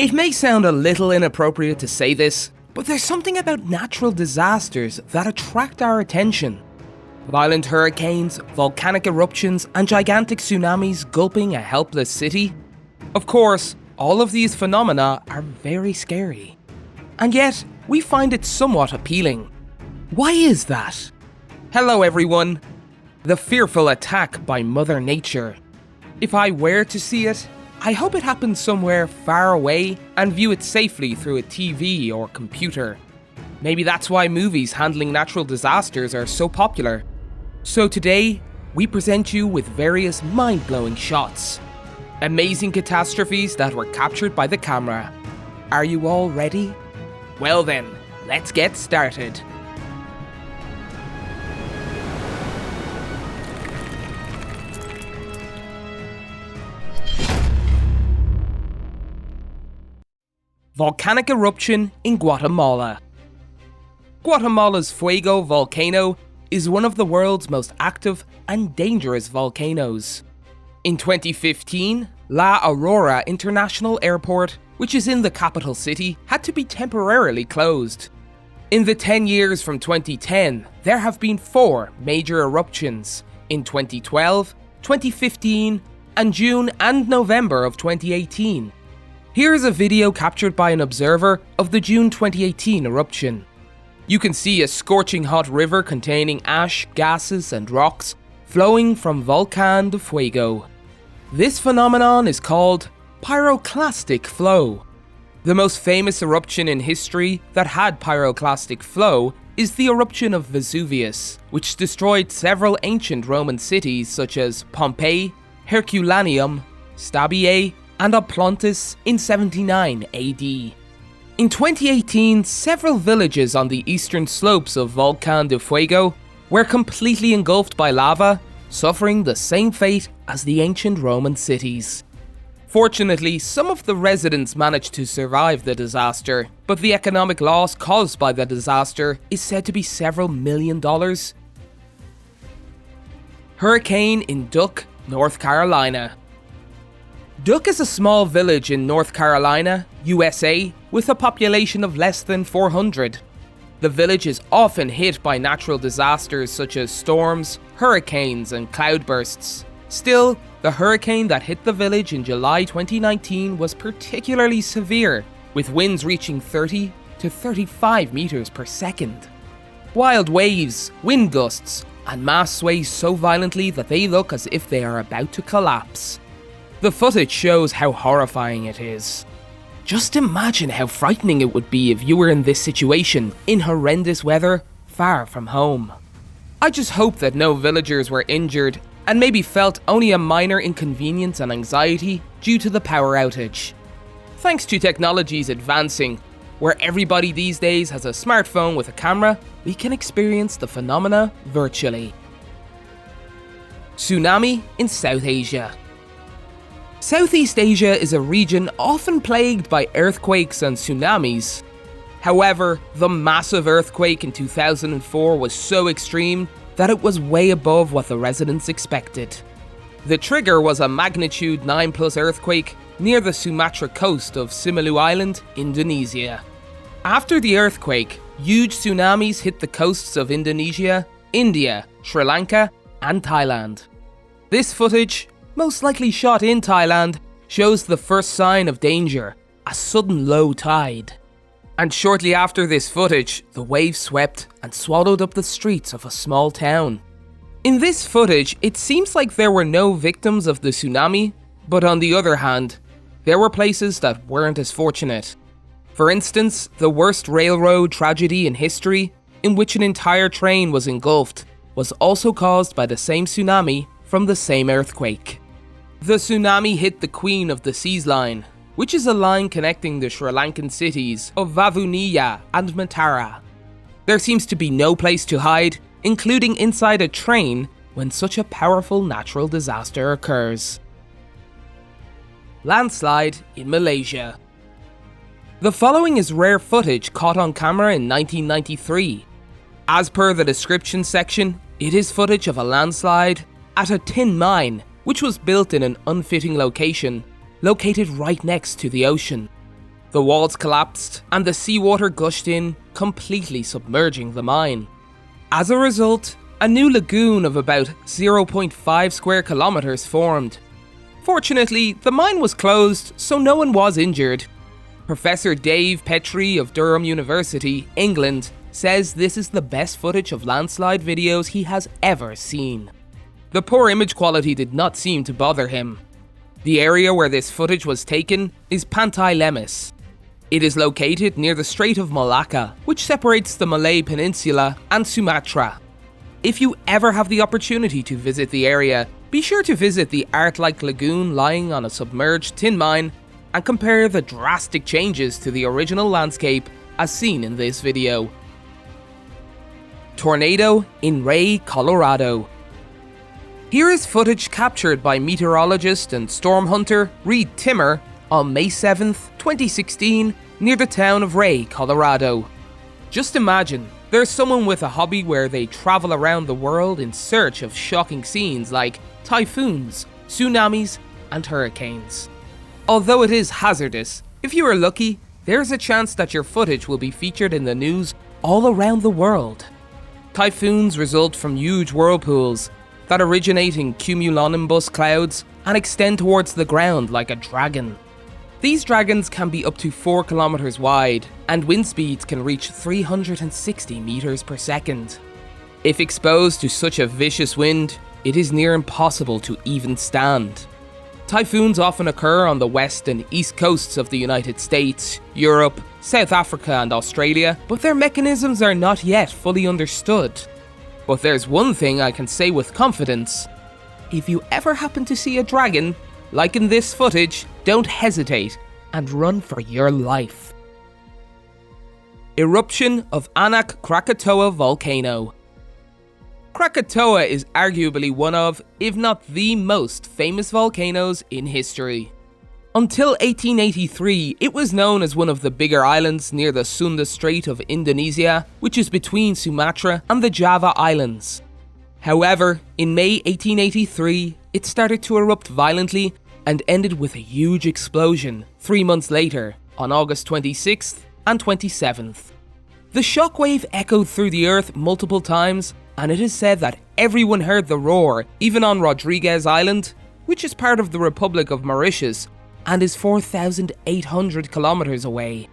It may sound a little inappropriate to say this, but there's something about natural disasters that attract our attention. Violent hurricanes, volcanic eruptions, and gigantic tsunamis gulping a helpless city. Of course, all of these phenomena are very scary. And yet, we find it somewhat appealing. Why is that? Hello everyone. The fearful attack by Mother Nature. If I were to see it, I hope it happens somewhere far away and view it safely through a TV or computer. Maybe that's why movies handling natural disasters are so popular. So today, we present you with various mind-blowing shots. Amazing catastrophes that were captured by the camera. Are you all ready? Well then, let's get started. Volcanic eruption in Guatemala. Guatemala's Fuego volcano is one of the world's most active and dangerous volcanoes. In 2015, La Aurora International Airport, which is in the capital city, had to be temporarily closed. In the 10 years from 2010, there have been 4 major eruptions in 2012, 2015, and June and November of 2018. Here is a video captured by an observer of the June 2018 eruption. You can see a scorching hot river containing ash, gases, and rocks flowing from Volcan de Fuego. This phenomenon is called pyroclastic flow. The most famous eruption in history that had pyroclastic flow is the eruption of Vesuvius, which destroyed several ancient Roman cities such as Pompeii, Herculaneum, Stabiae, and Oplontis in 79 AD. In 2018, several villages on the eastern slopes of Volcan de Fuego were completely engulfed by lava, suffering the same fate as the ancient Roman cities. Fortunately, some of the residents managed to survive the disaster, but the economic loss caused by the disaster is said to be several $1 million. Hurricane in Duck, North Carolina. Duck is a small village in North Carolina, USA, with a population of less than 400. The village is often hit by natural disasters such as storms, hurricanes, and cloudbursts. Still, the hurricane that hit the village in July 2019 was particularly severe, with winds reaching 30 to 35 meters per second. Wild waves, wind gusts, and mass sway so violently that they look as if they are about to collapse. The footage shows how horrifying it is. Just imagine how frightening it would be if you were in this situation, in horrendous weather, far from home. I just hope that no villagers were injured and maybe felt only a minor inconvenience and anxiety due to the power outage. Thanks to technologies advancing, where everybody these days has a smartphone with a camera, we can experience the phenomena virtually. Tsunami in South Asia. Southeast Asia is a region often plagued by earthquakes and tsunamis. However, the massive earthquake in 2004 was so extreme that it was way above what the residents expected. The trigger was a magnitude 9+ earthquake near the Sumatra coast of Simeulue Island, Indonesia. After the earthquake, huge tsunamis hit the coasts of Indonesia, India, Sri Lanka, and Thailand. This footage, most likely shot in Thailand, shows the first sign of danger, a sudden low tide. And shortly after this footage, the waves swept and swallowed up the streets of a small town. In this footage, it seems like there were no victims of the tsunami, but on the other hand, there were places that weren't as fortunate. For instance, the worst railroad tragedy in history, in which an entire train was engulfed, was also caused by the same tsunami from the same earthquake. The tsunami hit the Queen of the Seas line, which is a line connecting the Sri Lankan cities of Vavuniya and Matara. There seems to be no place to hide, including inside a train, when such a powerful natural disaster occurs. Landslide in Malaysia. The following is rare footage caught on camera in 1993. As per the description section, it is footage of a landslide at a tin mine, which was built in an unfitting location, located right next to the ocean. The walls collapsed and the seawater gushed in, completely submerging the mine. As a result, a new lagoon of about 0.5 square kilometers formed. Fortunately, the mine was closed, so no one was injured. Professor Dave Petrie of Durham University, England, says this is the best footage of landslide videos he has ever seen. The poor image quality did not seem to bother him. The area where this footage was taken is Pantai Lemis. It is located near the Strait of Malacca, which separates the Malay Peninsula and Sumatra. If you ever have the opportunity to visit the area, be sure to visit the art-like lagoon lying on a submerged tin mine and compare the drastic changes to the original landscape as seen in this video. Tornado in Ray, Colorado. Here is footage captured by meteorologist and storm hunter Reed Timmer on May 7th, 2016, near the town of Ray, Colorado. Just imagine, there's someone with a hobby where they travel around the world in search of shocking scenes like typhoons, tsunamis, and hurricanes. Although it is hazardous, if you are lucky, there's a chance that your footage will be featured in the news all around the world. Typhoons result from huge whirlpools that originate in cumulonimbus clouds and extend towards the ground like a dragon. These dragons can be up to 4 kilometers wide, and wind speeds can reach 360 meters per second. If exposed to such a vicious wind, it is near impossible to even stand. Typhoons often occur on the west and east coasts of the United States, Europe, South Africa and Australia, but their mechanisms are not yet fully understood. But there's one thing I can say with confidence. If you ever happen to see a dragon, like in this footage, don't hesitate and run for your life. Eruption of Anak Krakatoa Volcano. Krakatoa is arguably one of, if not the most famous volcanoes in history. Until 1883, it was known as one of the bigger islands near the Sunda Strait of Indonesia, which is between Sumatra and the Java Islands. However, in May 1883, it started to erupt violently and ended with a huge explosion 3 months later, on August 26th and 27th. The shockwave echoed through the earth multiple times, and it is said that everyone heard the roar, even on Rodriguez Island, which is part of the Republic of Mauritius and is 4,800 kilometers away.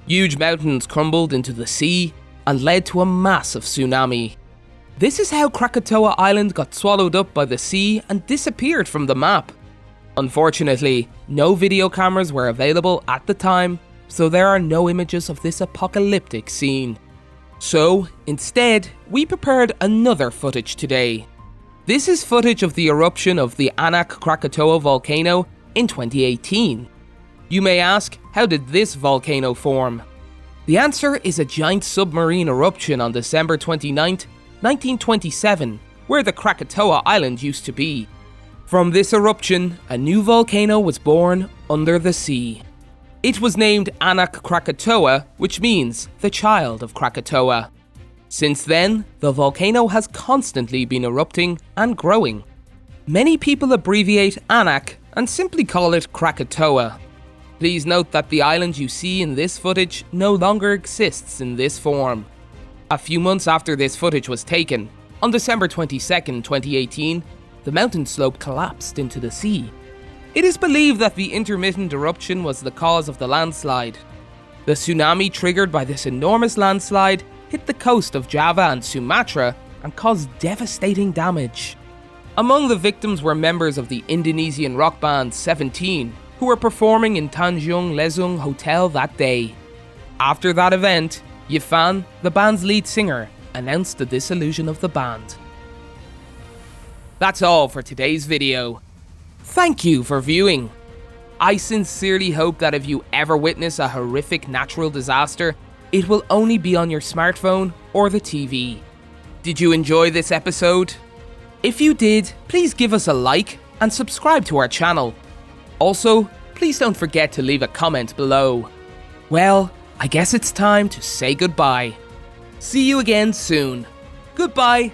Huge mountains crumbled into the sea and led to a massive tsunami. This is how Krakatoa Island got swallowed up by the sea and disappeared from the map. Unfortunately, no video cameras were available at the time, so there are no images of this apocalyptic scene. So, instead, we prepared another footage today. This is footage of the eruption of the Anak Krakatoa Volcano in 2018. You may ask, how did this volcano form? The answer is a giant submarine eruption on December 29th, 1927, where the Krakatoa Island used to be. From this eruption, a new volcano was born under the sea. It was named Anak Krakatoa, which means the child of Krakatoa. Since then, the volcano has constantly been erupting and growing. Many people abbreviate Anak and simply call it Krakatoa. Please note that the island you see in this footage no longer exists in this form. A few months after this footage was taken, on December 22nd, 2018, the mountain slope collapsed into the sea. It is believed that the intermittent eruption was the cause of the landslide. The tsunami triggered by this enormous landslide hit the coast of Java and Sumatra and caused devastating damage. Among the victims were members of the Indonesian rock band 17, who were performing in Tanjung Lesung Hotel that day. After that event, Yifan, the band's lead singer, announced the dissolution of the band. That's all for today's video. Thank you for viewing. I sincerely hope that if you ever witness a horrific natural disaster, it will only be on your smartphone or the TV. Did you enjoy this episode? If you did, please give us a like and subscribe to our channel. Also, please don't forget to leave a comment below. Well, I guess it's time to say goodbye. See you again soon. Goodbye.